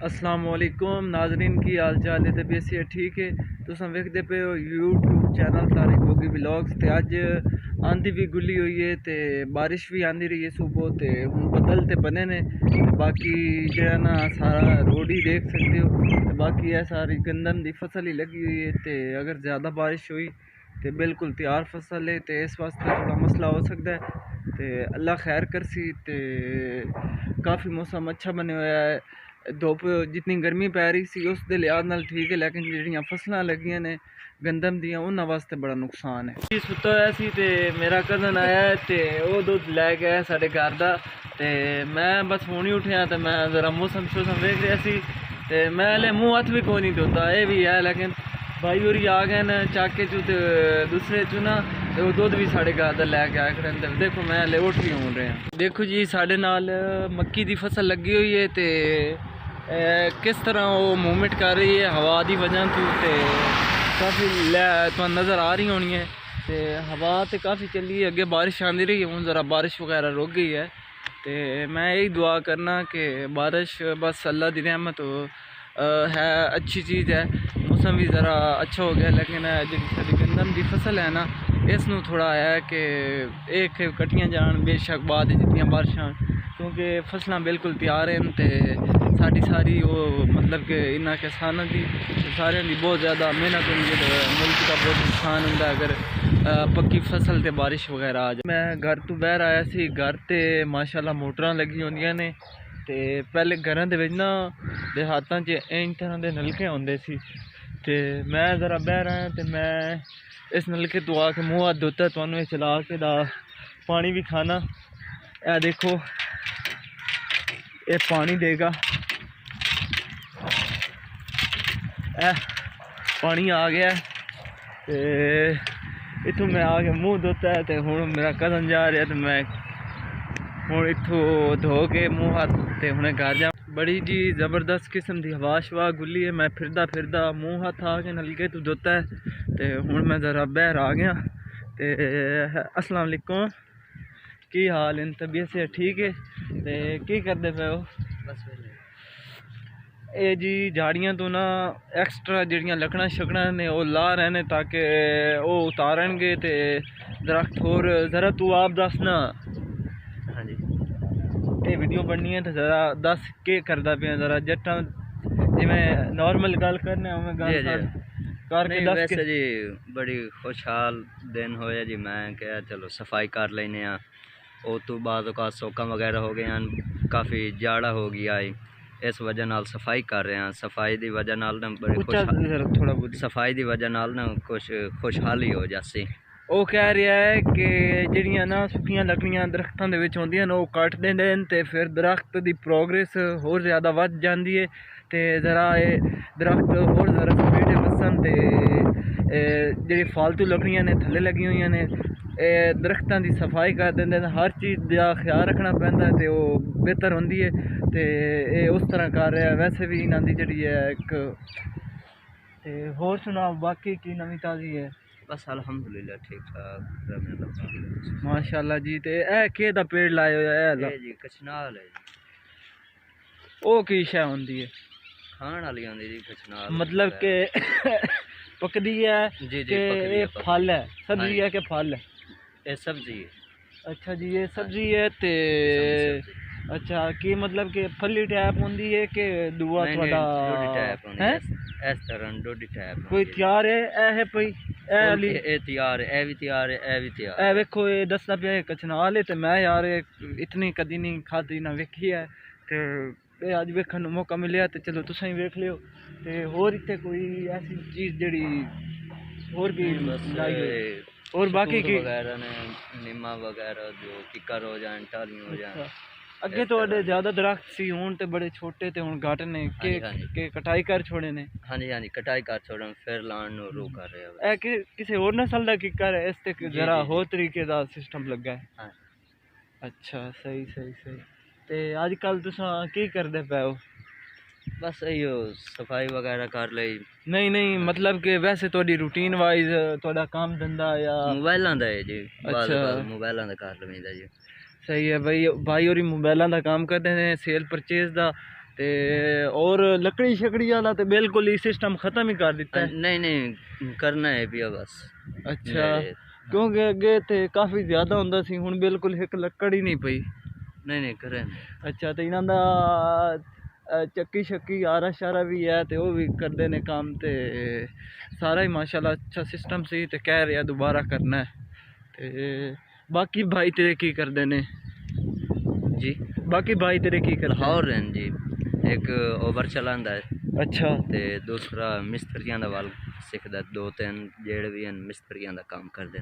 अस्सलाम वालेकुम नाजरीन की हाल चाल है। तबीयत से ठीक है। तुम वेखते पे हो यूट्यूब चैनल तारिक होगी व्लॉग्स। तो अज आंधी भी गुली हुई है तो बारिश भी आंदी रही है सुबह। तो हूँ बदल तो बने ने बाकी जो ना सारा रोड ही देख सकते हो। तो बाकी है सारी गंदम की फसल ही लगी हुई है। तो अगर ज़्यादा बारिश हुई तो बिल्कुल तैयार फसल है। तो इस वास्ते थोड़ा मसला हो सकता है। तो अल्लाह खैर करसी। तो काफ़ी मौसम अच्छा बने हुआ है। धुप जितनी गर्मी पै रही सी उस दे लिहाज नाल ठीक है, लेकिन जिहड़ियां फसलां लगियां ने गंदम दियां उन्हां वास्ते बड़ा नुकसान है। सुत्ता होया सी ते मेरा कज़न आया ते वो दुद्ध लैके आया साढ़े घर दा। ते मैं बस हुण ही उठिया तो मैं ज़रा मौसम शौसम वेख रहा सी। ते मैं हले मूँह हत्थ भी कोई नहीं धोता, ये भी है। लेकिन भाई होरी आ गए न चाके चू ते दूसरे चू ना तो दुद्ध भी साढ़े घर दा लैके आया खड़े। ते देखो मैं हले उठ ही हो रहा। देखो जी साढ़े नाल मक्की दी फसल लगी हुई है। ते किस तरह वो मूवमेंट कर रही है हवा की वजह तो। काफ़ी तो नज़र आ रही होनी है। तो हवा तो काफ़ी चली है, अगे बारिश आती रही है, हूँ ज़रा बारिश वगैरह रुक गई है। तो मैं यही दुआ करना कि बारिश बस अल्लाह की रहमत हो है, अच्छी चीज़ है। मौसम भी ज़रा अच्छा हो गया, लेकिन जी साड़ी गंदम की फसल है ना इसनों थोड़ा है कि एक कट्टियाँ जान बेशक बाद जितनी बारिशां, क्योंकि फसलां बिल्कुल तैयार हैं। तो साड़ी सारी वो मतलब कि इन्ना किसानों की सारे की बहुत ज़्यादा मेहनत होंगी। तो मुल्क का बहुत नुकसान होंगे अगर पक्की फसल ते बारिश वगैरह आ जाए। मैं घर तो बाहर आया सी, घर ते माशाल्लाह मोटरां लगी होंदियां ने। ते पहले घरां दे विच ना देहातां च इन तरह के नलके होंदे सी। ते मैं ज़रा बाहर आया तो मैं इस नलके तो आके मुँह हाथ धोता, तुहानू ये चला के दा पानी भी खाना। यह देखो ये पानी देगा, पानी आ गया। तो इतों मैं आके मुँह धोता है। तो हूँ मेरा कज़न जा रहा, तो मैं हूँ इतों धो के मुँह हाथ ते हुणे घर जा। बड़ी जी ज़बरदस्त किस्म की हवा शवा गुली है। मैं फिरदा फिरदा मुँह हाथ आके नलके तो धोता है। तो हूँ मैं ज़रा बाहर आ गया। तो अस्सलाम वालेकुम, की हाल इन तबीयत से ठीक है? तो की करते पे हो? बस ये जी झाड़ियाँ तो ना एक्स्ट्रा जड़ियाँ लकड़ा शकड़ा ने वो ला रहे ने ताकि वो उतारनगे। तो दरख्त होर ज़रा तू आप दस ना। हाँ जी ये वीडियो बननी है तो ज़रा दस के करदा पे ज़रा जट्टा जिमें नॉर्मल गल करने उमें गल करके दस। वैसे जी बड़ी खुशहाल दिन होया जी, मैं क्या चलो सफाई कर लेने। वो तो बाद का सोका वगैरह हो गए हैं, काफ़ी जाड़ा हो गया है, इस वजह नाल सफाई कर रहे हैं। सफाई की वजह नाल ना बड़ी सफाई की वजह नाल ना कुछ खुशहाली हो जासी। वो कह रहा है कि जड़ियाँ ना सुखियां लकड़ियां दरख्तों के विच होंदियां ने वो कट देंदे ने ते फिर दरख्त की प्रोग्रेस होर ज़्यादा वध जाती है। तो ज़रा ये दरख्त होर ज़रा स्पीड वसन। तो जी फालतू लकड़ियां ने थले लगी हुई ने दरख्तों की सफाई कर देंगे। हर चीज़ का ख्याल रखना पैंदा है तो वो बेहतर होंदी है। तो ये उस तरह कर रहा है। वैसे भी इन्हों की जी है एक होर सुनाओ बाकी की नवी ताज़ी है? बस अल्हम्दुलिल्लाह ठीक ठाक माशाल्लाह जी। तो यह के दा पेड़ लाए हो? जी कचनाल है जी। वो की शय होंदी है? खाण वाली होंदी जी कचनाल। मतलब के पकदी है? जी जी ये फल है, सब्जी है के फल है? ये सब्जी है। अच्छा जी ये सब्जी है। ते अच्छा की मतलब कि फली टाइप होंदी है कि दुआ थोड़ा है इस तरह डोडी टाइप कोई तैयार है? ए पई ए तैयार है, ए भी तैयार है, ए भी तैयार है। वेखो ये दसदा पे कचनाल है। तो मैं यार इतनी कदी नहीं खाधी ना वेखी है। तो अज वेखण मौका मिले तो चलो तुसां ही वेख लियो। तो होर इत्थे कोई ऐसी चीज़ जड़ी होर भी लाई हो? और बाकी की वगैरह ने निम्मा वगैरह जो किकर हो जाए टालियां हो जाए। अगे तो ज़्यादा दरख्त सी हूँ तो बड़े छोटे तो हूँ घट ने के कटाई कर छोड़े ने? हाँ जी हाँ जी कटाई कर छोड़े फिर लाण रू कर रहे हैं। किसी और नस्ल का किकर है? इस ते जरा होर तरीके का सिस्टम लगा है। हाँ। अच्छा सही सही सही। तो अजकल तुसां की करदे पे हो? बस यो सफाई वगैरह कर ली। नहीं नहीं मतलब कि वैसे थोड़ी रूटीन वाइज थोड़ा काम धंधा या मोबाइलों का है जी? अच्छा मोबाइलों का कर लवीदा जी। सही है भाई। भाई और मोबाइलों का काम करते हैं, सेल परचेज का। ते और लकड़ी शकड़ी वाला तो बिल्कुल ही सिस्टम खत्म ही कर दिता है। नहीं नहीं करना है पिया बस। अच्छा क्योंकि अगे तो काफ़ी ज़्यादा होंदा सी, हुण बिल्कुल एक लकड़ ही नहीं पई। नहीं नहीं करें। अच्छा तो इन्हां दा चक्की शक्की आरा शारा भी है तो वो भी करते ने काम, तो सारा ही माशाल्लाह अच्छा सिस्टम सी, तो कह रहा दोबारा करना है। ते बाकी भाई तेरे की करते ने जी? बाकी भाई तेरे की करते लाहौर हैं जी, एक ओवर चलांदा है। अच्छा ते दूसरा मिस्त्रियां दा वाल सिखदा, 2-3 जेड़े भी हैं मिस्त्रियां दा काम करदे।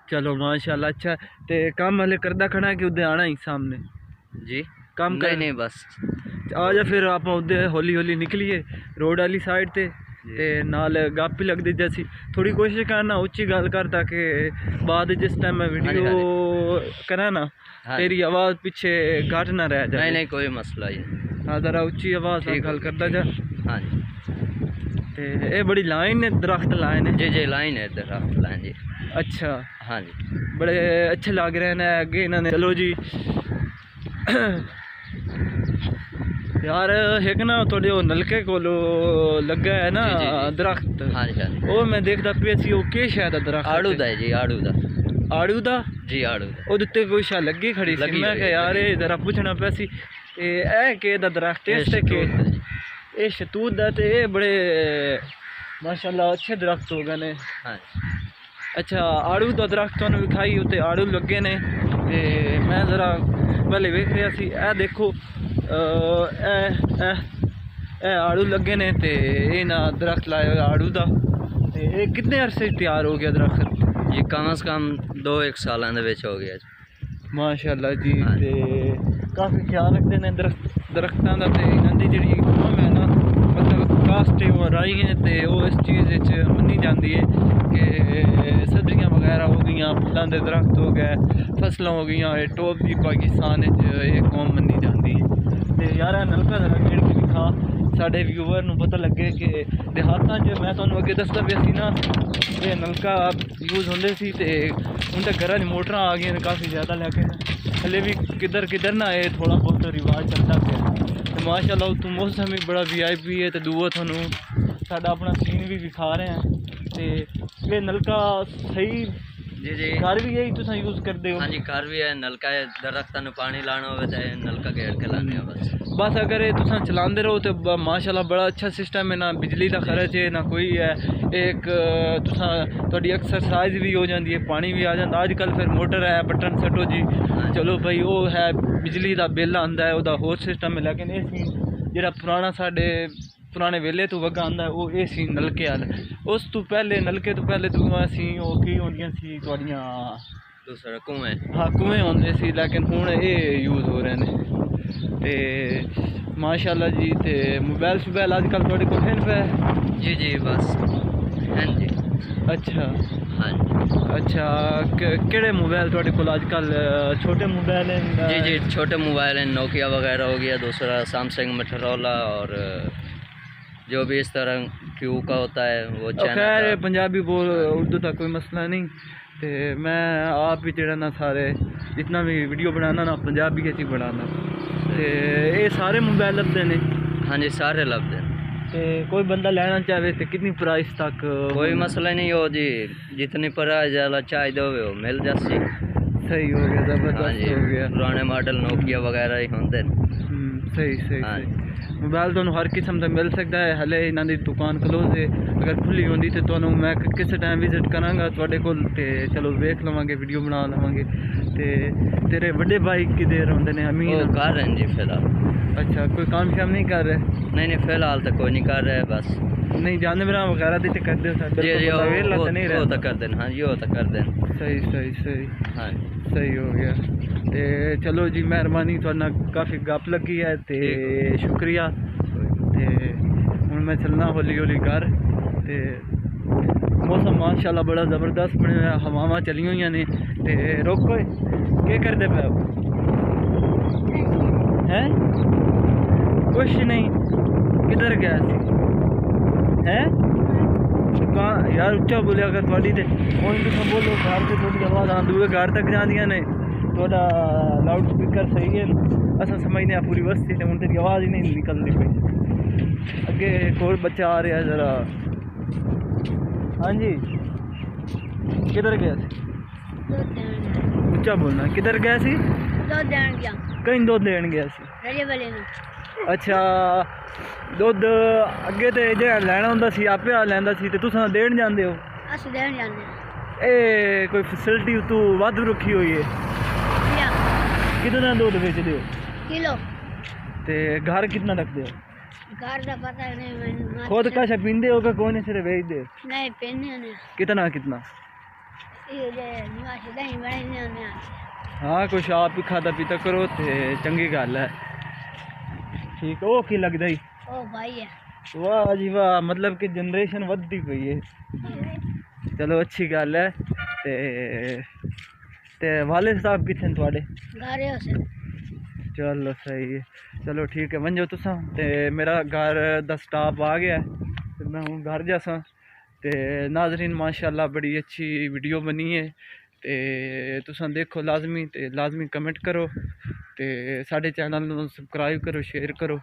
चलो माशाल्लाह अच्छा। ते काम वाले करदा खड़ा कि उदे आना ही सामने जी काम नहीं कर नहीं बस आ जा, फिर आप उदे हौली हौली निकलिए रोड वाली साइड ते नाल गप ही लगती जैसी। थोड़ी कोशिश करना उच्ची गल कर, ताकि बाद जिस टाइम मैं वीडियो करा ना तेरी आवाज़ पीछे घट ना रह जाए। नहीं नहीं कोई मसला ही। हाँ ज़रा उच्ची आवाज़ में गल करता जा। हाँ जी ते ये बड़ी लाइन है, दरख्त लाइन है। जी जी लाइन है, दरख्त लाइन जी। अच्छा हाँ जी बड़े अच्छे लग रहे हैं अगे इन्होंने। चलो जी यार एक ना थोड़े वो नलके को लगा है ना दरख्त। हाँ जी हाँ जी वो मैं देखता पिया सी, वो क्या शायद दरख्त आड़ू दा है जी, आड़ू दा। आड़ू दा जी आड़ू दा। ਉਹਦੇ ਉੱਤੇ ਕੋਈ ਸ਼ਾ ਲੱਗੀ ਖੜੀ ਸੀ। ਮੈਂ ਕਿਹਾ ਯਾਰ ਇਹ ਜ਼ਰਾ ਪੁੱਛਣਾ ਪਿਆ ਸੀ ਇਹ ਕਿਹ ਦਾ ਦਰਖਤ ਹੈ ਤੇ ਕਿ ਇਹ ਸ਼ਤੂਤ ਦਾ, ਤੇ ਇਹ ਬੜੇ ਮਾਸ਼ਾਅੱਲਾ ਅੱਛੇ ਦਰਖਤ ਹੋ ਗਏ ਨੇ। हाँ अच्छा आड़ू का दरख्त ਤੁਹਾਨੂੰ ਵਿਖਾਈ ਉੱਤੇ ਆੜੂ ਲੱਗੇ ਨੇ, ਤੇ ਮੈਂ ਜ਼ਰਾ ਪਹਿਲੇ ਵੇਖ ਰਿਹਾ ਸੀ। ਇਹ ਦੇਖੋ ਇਹ ਆੜੂ ਲੱਗੇ ਨੇ, ਤੇ ਇਹ ਨਾ ਦਰਖਤ ਲਾਇਆ ਹੋਇਆ ਆੜੂ ਦਾ। ਤੇ ਇਹ ਕਿੰਨੇ ਅਰਸੇ ਤਿਆਰ ਹੋ ਗਿਆ ਦਰਖਤ? जी कम से कम 2-1 साल हो गया जी। माशाअल्लाह जी। ते काफ़ी ख्याल रखते हैं दरख्तों का, तो इन्हों की जी कौम है ना, मतलब कास्ट वो राई है, तो वो इस चीज़ मनी जाती है कि सब्जियां वगैरह हो गई, फलों के दरख्त हो गए, फसलों हो गई, टॉप की पाकिस्तान ये कौम मनी जाती है। तो यार नलका जरा गेड़ के दिखा साढ़े व्यूवर को पता लगे कि देहातों मैं तुहानू अगे दसदा पिया सी ना, ये नलका यूज़ होंदे सी, ते उनके घर च मोटर आ गई काफ़ी ज़्यादा, लेकिन हले भी किधर किधर ना ये थोड़ा बहुत रिवाज चलता गया। तो माशाअल्लाह उत्तों मौसम भी बड़ा VIP है, तो दूआ थानू साडा अपना सीन भी विखा रहे हैं। तो ये नलका सही जी जी घर भी यही तुम यूज़ करते हो? हाँ जी घर भी है, नलका है, दरख्तों में पानी लाना हो तो नलका घेर के लाने हो बस अगर ये तुम चलाते रहो तो माशाल्लाह बड़ा अच्छा सिस्टम है, ना बिजली का खर्च है ना कोई है। एक थोड़ी एक्सरसाइज भी हो जाती है, पानी भी आ जाता। अजकल फिर मोटर है बटन सटो जी, चलो भाई वो है बिजली का बिल आता है, वह होर सिस्टम है। लेकिन ये सीन जो पुराना साढ़े पुराने वेले तो वगा आंदा है, वो ये सी नलके वाल। उस तो पहले नलके तो पहले दूआ सी वो की होंदियां सी थोड़ियां दूसरा कुएं। हाँ कुएं होंदे सी, लेकिन हुण ये यूज़ हो रहे हैं। ते माशाल्लाह जी। ते मोबाइल शोबाइल अजकल थोड़े को हैं पे? जी जी बस हैं जी। अच्छा हाँ जी अच्छा केड़े मोबाइल थोड़े को आजकल? छोटे मोबाइल हैं? जी जी छोटे मोबाइल हैं, नोकिया वगैरह हो गया, दूसरा सैमसंग मोटोरोला, और जो भी इस तरह क्यू का होता है वो। खैर पंजाबी बोल उर्दू का कोई मसला नहीं। तो मैं आप भी जरा ना सारे जितना भी वीडियो बनाना ना पंजाबी ही बनाना। तो ये सारे मोबाइल लभदे ने? हाँ जी सारे लभदे। तो कोई बंदा लेना चाहे तो कितनी प्राइस तक? कोई मसला नहीं हो जी, जितनी प्राइस वाला चाहिए वो मिल जासी। सही हो गया, ज़बरदस्त हो गया। पुराने मॉडल नोकिया वगैरह ही होंगे। सही सही सही। मोबाइल तो हर किस्म का मिल सकता है। हले इन्हों की दुकान क्लोज है, अगर खुली होंगी तो तुम्हें मैं किस टाइम विजिट कराँगा थोड़े को, चलो वेख लवांगे वीडियो बना लवांगे। तो तेरे बड़े भाई किधर होंगे ने? अमीन कर रहे हैं जी फिलहाल। अच्छा कोई काम शाम नहीं कर रहे? नहीं नहीं फिलहाल तो कोई नहीं कर रहे, बस नहीं जानवर वगैरह भी तो करते हो? नहीं रहे तो कर दें। हाँ जी वो तो कर दें। सही सही सही। हाँ सही हो गया। तो चलो जी मेहरबानी, थोड़ा काफ़ी गप लगी है, तो शुक्रिया। तो हूँ मैं चलना हौली हौली घर। तो मौसम माशाल्लाह बड़ा ज़बरदस्त बने हुआ, हवावां चली हुई ने। तो रोको क्या करते पे हैं? कुछ नहीं, किधर गया सी हैं? कहाँ यार उच्चा बोलिया अगर थोड़ी तो बोलो घर से थोड़ी आवाज़ आ दूए घर तक जादियाँ ने। थोड़ा लाउड स्पीकर सही है असा समझने आ पूरी बस्ती ते हुण तेरी आवाज़ ही नहीं निकलती पई अगे एक और बच्चा आ रहा है ज़रा हाँ जी किधर गया सी ऊंचा बोलना किधर गया सी कहीं दूध देन गया सी अच्छा दुध अगे तो जो लैना होंदा सी आपे आ लैंदा सी ते तुसां देन जांदे हो ए कोई फैसिलिटी तू वाधू रखी हुई है कितना दूध बेचदे हो किलो ते घर कितना रखते हो घर का पता नहीं मैंने खुद कशा पींदे हो कि कोने सिर्फ बेचदे हो नहीं पहने ने कितना कितना ये निवासी दही बड़े ने हाँ कुछ आप ही खाता पीता करो ते चंगी गल है ठीक ओ की लगदा ही ओ भाई है वाह जी वाह मतलब कि जनरेशन वधदी पई है चलो अच्छी गल है ते वाले साहब कितने थोड़े घर है उसे चलो सही है चलो ठीक है वंजो तुसा ते मेरा घर दा स्टाफ आ गया है ते मैं हूँ घर जासा ते नाजरीन माशाल्लाह बड़ी अच्छी वीडियो बनी है ते तुसा देखो लाजमी कमेंट करो ते साडे चैनल नूं सबसक्राइब करो शेयर करो।